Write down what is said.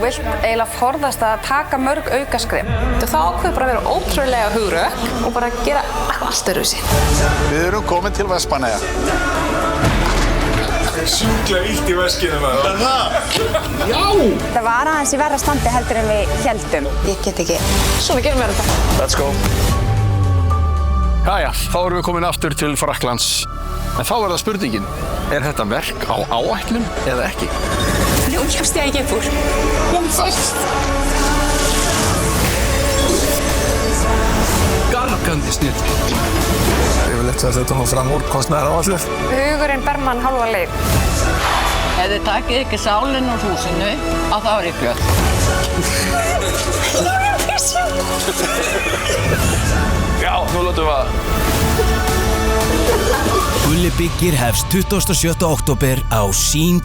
vilt eiginlega forðast að taka mörg aukaskref. Þá ákveður bara að vera ótrúlega hugrökk og bara gera allt öðruvísi. Við erum komin til Vestmannaeyja. Sjúklega illt í veskinu maður. Já! Það var aðeins í verra standi heldur en við héldum. Ég get ekki. Svona gerum við þetta. Let's go. Jæja, þá erum við komin aftur til Frakklands. En þá er það spurningin, er þetta verk á áætlun eða ekki? Nú kemst ég ekki upp úr. Gargandi snill. Yfirleitt að þetta nú fram úr kostnaðaráætlun. Hugurinn ber mann hálfa leið. Ef þið takið ekki sálinn úr húsinu, að þá er ég glöð. Já, nú látum við að. Gulli byggir hefst 27. október á Sýn+.